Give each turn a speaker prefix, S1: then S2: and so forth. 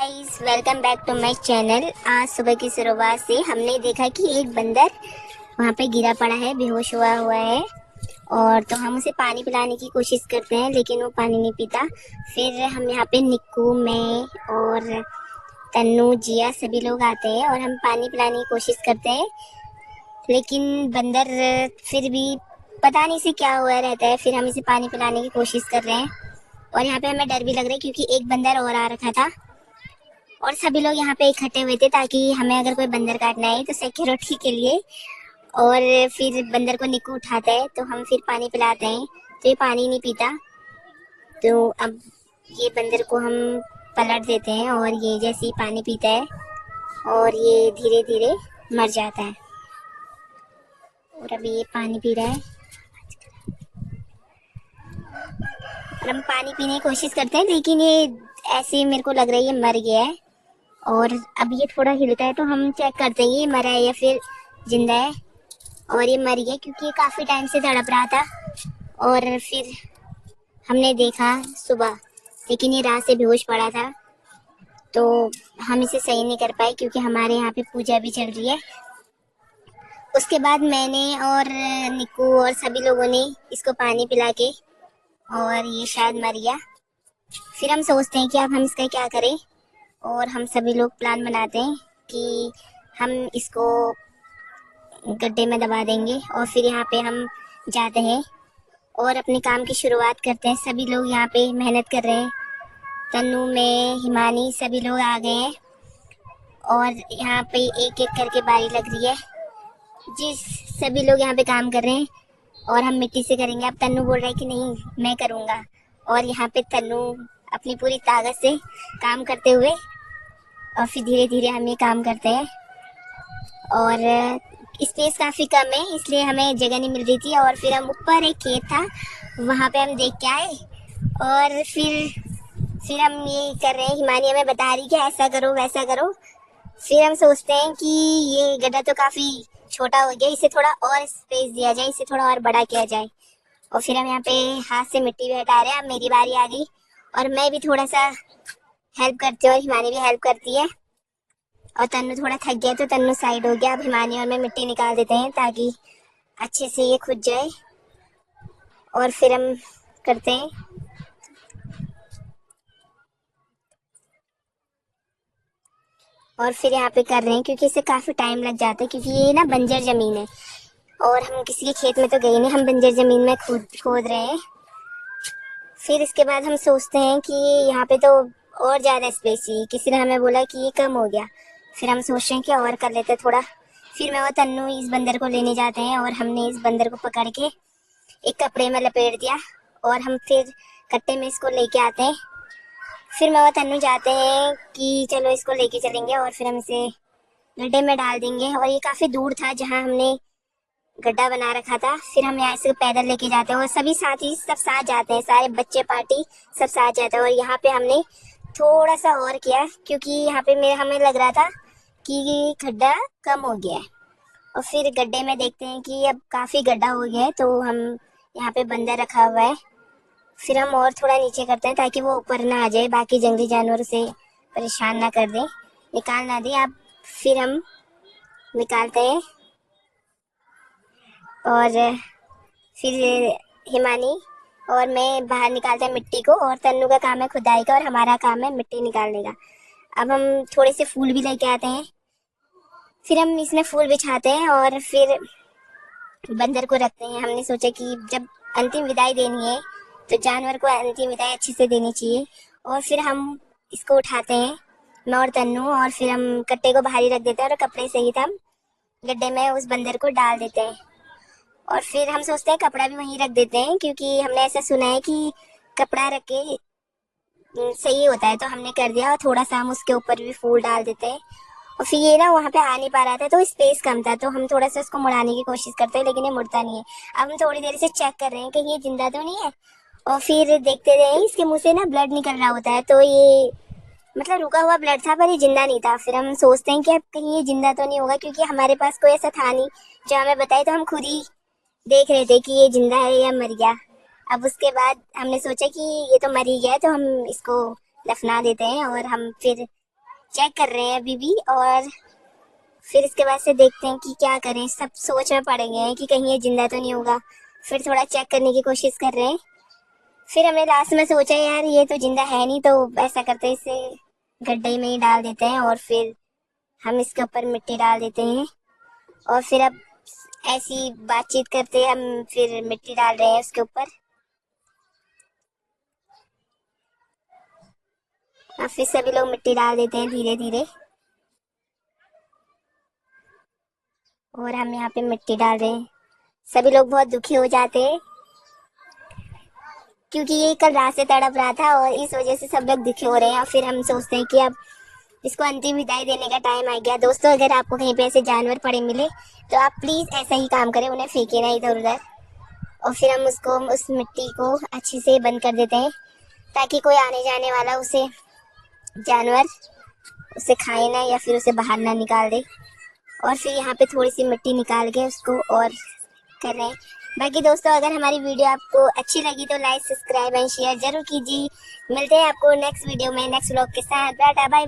S1: Guys, welcome back to my channel. आज सुबह की शुरुआत से हमने देखा कि एक बंदर वहाँ पे गिरा पड़ा है, बेहोश हुआ हुआ है। और तो हम उसे पानी पिलाने की कोशिश करते हैं लेकिन वो पानी नहीं पीता। फिर हम यहाँ पे निक्कू, मैं और तन्नू, जिया सभी लोग आते हैं और हम पानी पिलाने की कोशिश करते हैं, लेकिन बंदर फिर भी पता नहीं से क्या हुआ रहता है। फिर हम इसे पानी पिलाने की कोशिश कर रहे हैं और यहाँ पे हमें डर भी लग रहा है क्योंकि एक बंदर और आ रखा था और सभी लोग यहाँ पे इकट्ठे हुए थे ताकि हमें अगर कोई बंदर काटना है तो सिक्योरिटी के लिए। और फिर बंदर को निक्कू उठाता है तो हम फिर पानी पिलाते हैं तो ये पानी नहीं पीता। तो अब ये बंदर को हम पलट देते हैं और ये जैसे ही पानी पीता है और ये धीरे धीरे मर जाता है। और अभी ये पानी पी रहा है और हम पानी पीने की कोशिश करते हैं लेकिन ये ऐसे मेरे को लग रहा है ये मर गया है। और अब ये थोड़ा हिलता है तो हम चेक करते हैं ये मरा है या फिर जिंदा है। और ये मर गया क्योंकि ये काफ़ी टाइम से तड़प रहा था और फिर हमने देखा सुबह, लेकिन ये रात से बेहोश पड़ा था तो हम इसे सही नहीं कर पाए क्योंकि हमारे यहाँ पे पूजा भी चल रही है। उसके बाद मैंने और निक्कू और सभी लोगों ने इसको पानी पिला के और ये शायद मर गया। फिर हम सोचते हैं कि अब हम इसका क्या करें और हम सभी लोग प्लान बनाते हैं कि हम इसको गड्ढे में दबा देंगे और फिर यहाँ पे हम जाते हैं और अपने काम की शुरुआत करते हैं। सभी लोग यहाँ पे मेहनत कर रहे हैं, तन्नू, मैं, हिमानी सभी लोग आ गए हैं और यहाँ पे एक एक करके बारी लग रही है। जिस सभी लोग यहाँ पे काम कर रहे हैं और हम मिट्टी से करेंगे। अब तन्नू बोल रहा है कि नहीं मैं करूँगा और यहाँ पे तन्नू अपनी पूरी ताकत से काम करते हुए और फिर धीरे धीरे हम ये काम करते हैं। और स्पेस काफ़ी कम है इसलिए हमें जगह नहीं मिल रही थी और फिर हम ऊपर एक खेत था वहाँ पे हम देख के आए और फिर हम ये कर रहे हैं। हिमानी हमें बता रही कि ऐसा करो वैसा करो। फिर हम सोचते हैं कि ये गड्ढा तो काफ़ी छोटा हो गया, इसे थोड़ा और स्पेस दिया जाए, इसे थोड़ा और बड़ा किया जाए। और फिर हम यहाँ पे हाथ से मिट्टी भी हटा रहे हैं। अब मेरी बारी आ गई और मैं भी थोड़ा सा हेल्प करती हूँ और हिमानी भी हेल्प करती है। और तन्नू थोड़ा थक गया तो तन्नू साइड हो गया। अब हिमानी और मैं मिट्टी निकाल देते हैं ताकि अच्छे से ये खुद जाए और फिर हम करते हैं। और फिर यहाँ पे कर रहे हैं क्योंकि इसे काफ़ी टाइम लग जाता है क्योंकि ये ना बंजर ज़मीन है और हम किसी के खेत में तो गए नहीं, हम बंजर ज़मीन में खोद रहे हैं। फिर इसके बाद हम सोचते हैं कि यहाँ पे तो और ज़्यादा स्पेस चाहिए, किसी ने हमें बोला कि ये कम हो गया। फिर हम सोच रहे हैं कि और कर लेते थोड़ा। फिर मैं और तन्नू इस बंदर को लेने जाते हैं और हमने इस बंदर को पकड़ के एक कपड़े में लपेट दिया और हम फिर कट्टे में इसको लेके आते हैं। फिर मैं और तन्नू जाते हैं कि चलो इसको लेके चलेंगे और फिर हम इसे गड्ढे में डाल देंगे। और ये काफ़ी दूर था जहाँ हमने गड्ढा बना रखा था। फिर हम यहाँ से पैदल लेके जाते हैं और सभी साथी सब साथ जाते हैं, सारे बच्चे पार्टी सब साथ जाते हैं। और यहाँ पे हमने थोड़ा सा और किया क्योंकि यहाँ पे हमें लग रहा था कि गड्ढा कम हो गया है। और फिर गड्ढे में देखते हैं कि अब काफ़ी गड्ढा हो गया है तो हम यहाँ पे बंदर रखा हुआ है। फिर हम और थोड़ा नीचे करते हैं ताकि वो ऊपर ना आ जाए, बाकी जंगली जानवरों से परेशान ना कर दे, निकाल ना दे। अब फिर हम निकालते हैं और फिर हिमानी और मैं बाहर निकालते हैं मिट्टी को और तन्नू का काम है खुदाई का और हमारा काम है मिट्टी निकालने का। अब हम थोड़े से फूल भी लेके आते हैं, फिर हम इसमें फूल बिछाते हैं और फिर बंदर को रखते हैं। हमने सोचा कि जब अंतिम विदाई देनी है तो जानवर को अंतिम विदाई अच्छे से देनी चाहिए। और फिर हम इसको उठाते हैं, मैं और तन्नू, और फिर हम कट्टे को बाहर ही रख देते हैं और कपड़े सहित हम गड्ढे में उस बंदर को डाल देते हैं। और फिर हम सोचते हैं कपड़ा भी वहीं रख देते हैं क्योंकि हमने ऐसा सुना है कि कपड़ा रख के सही होता है, तो हमने कर दिया। और थोड़ा सा हम उसके ऊपर भी फूल डाल देते हैं। और फिर ये ना वहाँ पे आ नहीं पा रहा था तो स्पेस कम था तो हम थोड़ा सा उसको मुड़ाने की कोशिश करते हैं लेकिन ये मुड़ता नहीं है। अब हम थोड़ी देर से चेक कर रहे हैं कि ये जिंदा तो नहीं है और फिर देखते रहे इसके मुंह से ना ब्लड निकल रहा होता है तो ये मतलब रुका हुआ ब्लड था पर ये जिंदा नहीं था। फिर हम सोचते हैं कि अब कहीं ये जिंदा तो नहीं होगा क्योंकि हमारे पास कोई ऐसा था नहीं जो हमें बताए, तो हम खुद ही देख रहे थे कि ये जिंदा है या मर गया। अब उसके बाद हमने सोचा कि ये तो मर ही गया है तो हम इसको दफना देते हैं और हम फिर चेक कर रहे हैं अभी भी, और फिर इसके बाद से देखते हैं कि क्या करें। सब सोच में पड़ गए हैं कि कहीं ये जिंदा तो नहीं होगा। फिर थोड़ा चेक करने की कोशिश कर रहे हैं। फिर हमने लास्ट में सोचा यार ये तो जिंदा है नहीं, तो ऐसा करते हैं इसे गड्ढे में ही डाल देते हैं और फिर हम इसके ऊपर मिट्टी डाल देते हैं। और फिर अब ऐसी बातचीत करते हम फिर मिट्टी डाल रहे हैं उसके ऊपर। अब फिर सभी लोग मिट्टी डाल देते हैं धीरे धीरे, और हम यहाँ पे मिट्टी डाल रहे हैं। सभी लोग बहुत दुखी हो जाते हैं क्योंकि ये कल रात से तड़प रहा था और इस वजह से सब लोग दुखी हो रहे हैं। और फिर हम सोचते हैं कि अब इसको अंतिम विदाई देने का टाइम आ गया। दोस्तों, अगर आपको कहीं पे ऐसे जानवर पड़े मिले तो आप प्लीज़ ऐसा ही काम करें, उन्हें फेंके ना इधर उधर। और फिर हम उसको उस मिट्टी को अच्छे से बंद कर देते हैं ताकि कोई आने जाने वाला उसे जानवर उसे खाए ना या फिर उसे बाहर ना निकाल दे। और फिर यहाँ पे थोड़ी सी मिट्टी निकाल के उसको और कर रहे हैं। बाकी दोस्तों, अगर हमारी वीडियो आपको अच्छी लगी तो लाइक, सब्सक्राइब एंड शेयर जरूर कीजिए। मिलते हैं आपको नेक्स्ट वीडियो में नेक्स्ट व्लॉग के साथ। Tata bye.